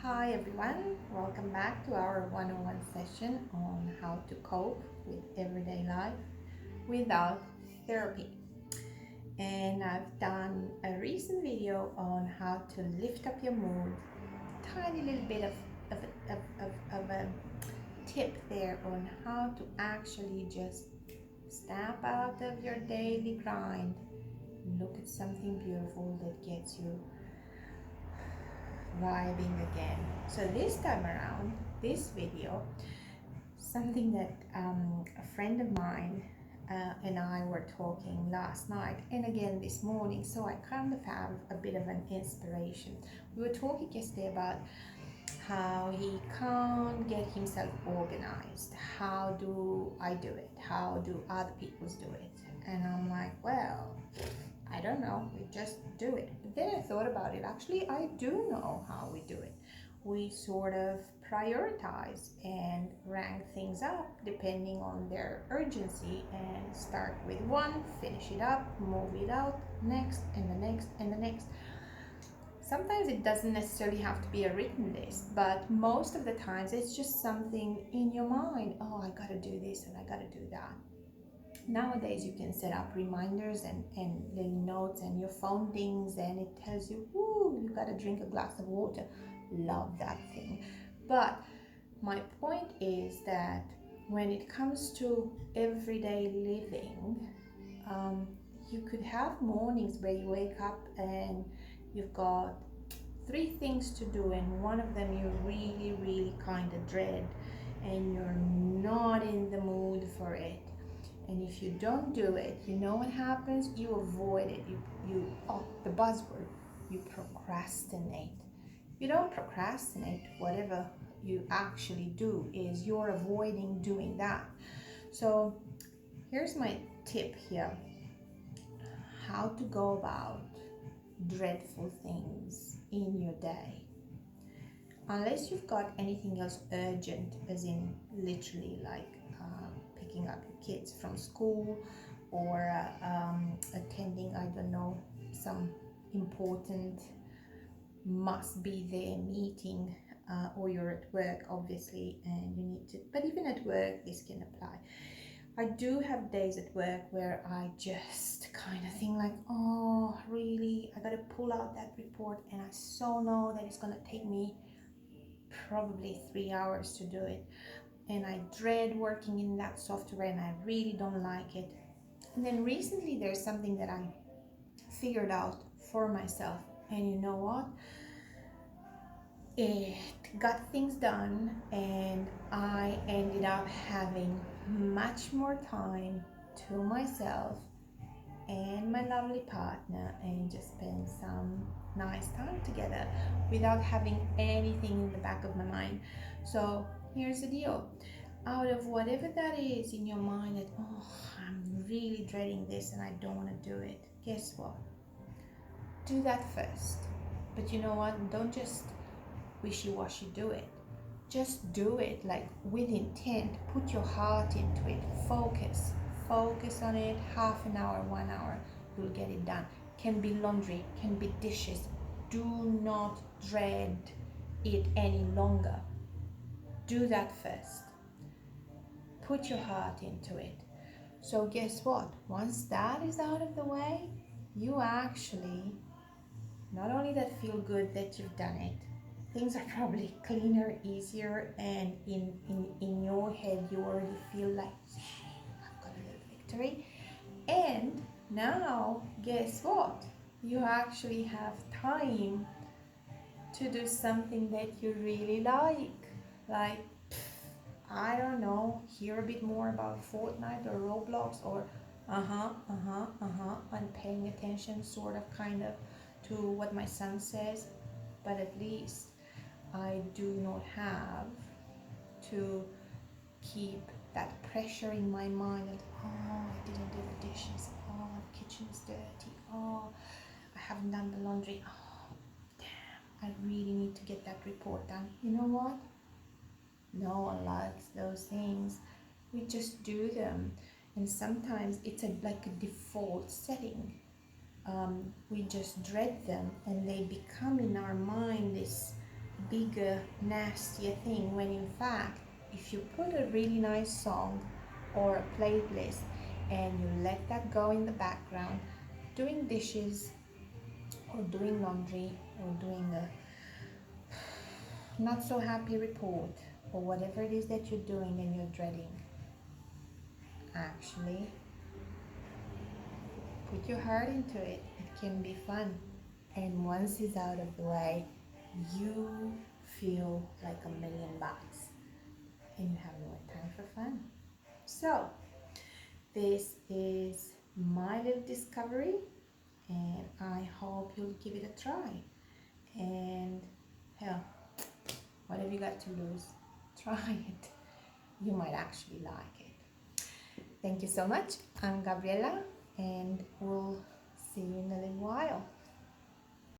Hi everyone, welcome back to our 101 session on how to cope with everyday life without therapy. And I've done a recent video on how to lift up your mood, tiny little bit of a tip there on how to actually just snap out of your daily grind, look at something beautiful that gets you vibing again. So this time around, this video, something that a friend of mine and I were talking last night and again this morning, so I kind of have a bit of an inspiration. We were talking yesterday about how he can't get himself organized. How do I do it? How do other people do it? And I'm like, well, I don't know, we just do it. But then I thought about it. Actually, I do know how we do it. We sort of prioritize and rank things up depending on their urgency and start with one, finish it up, move it out, next, and the next, and the next. Sometimes it doesn't necessarily have to be a written list, but most of the times it's just something in your mind. Oh, I gotta do this and I gotta do that. Nowadays you can set up reminders and little notes, and your phone dings and it tells you, ooh, you gotta drink a glass of water. Love that thing. But my point is that when it comes to everyday living, you could have mornings where you wake up and you've got 3 things to do, and one of them you really kind of dread and you're not in the mood for it. And if you don't do it, you know what happens? You avoid it. The buzzword, you procrastinate. You don't procrastinate. Whatever you actually do is you're avoiding doing that. So here's my tip here. How to go about dreadful things in your day. Unless you've got anything else urgent, as in literally like picking up your kids from school or attending, I don't know, some important must be there meeting, or you're at work obviously and you need to, but even at work this can apply. I do have days at work where I just kind of think like, oh really, I gotta pull out that report and I so know that it's gonna take me probably 3 hours to do it, and I dread working in that software and I really don't like it. And then recently there's something that I figured out for myself, and you know what, it got things done and I ended up having much more time to myself and my lovely partner and just spend some nice time together without having anything in the back of my mind. So here's the deal. Out of whatever that is in your mind that, oh, I'm really dreading this and I don't want to do it, guess what? Do that first. But you know what? Don't just wishy-washy do it. Just do it like with intent. Put your heart into it. Focus on it. Half an hour, 1 hour, you'll get it done. Can be laundry, can be dishes. Do not dread it any longer. Do that first. Put your heart into it. So guess what? Once that is out of the way, you actually not only that feel good that you've done it, things are probably cleaner, easier, and in your head you already feel like, yeah, I've got a little victory. And now guess what, you actually have time to do something that you really like I don't know, hear a bit more about Fortnite or Roblox, or and paying attention sort of kind of to what my son says. But at least I do not have to keep that pressure in my mind that, oh, I didn't do the dishes, oh, the kitchen is dirty, oh, I haven't done the laundry, oh, damn, I really need to get that report done. You know what? No one likes those things. We just do them. And sometimes it's like a default setting. We just dread them and they become in our mind this bigger, nastier thing, when in fact, if you put a really nice song or a playlist and you let that go in the background, doing dishes or doing laundry or doing a not so happy report or whatever it is that you're doing and you're dreading, actually put your heart into it. It can be fun. And once it's out of the way, you feel like $1,000,000 and you have more time for fun. So, this is my little discovery, and I hope you'll give it a try. And hell, what have you got to lose? Try it. You might actually like it. Thank you so much. I'm Gabriela, and we'll see you in a little while.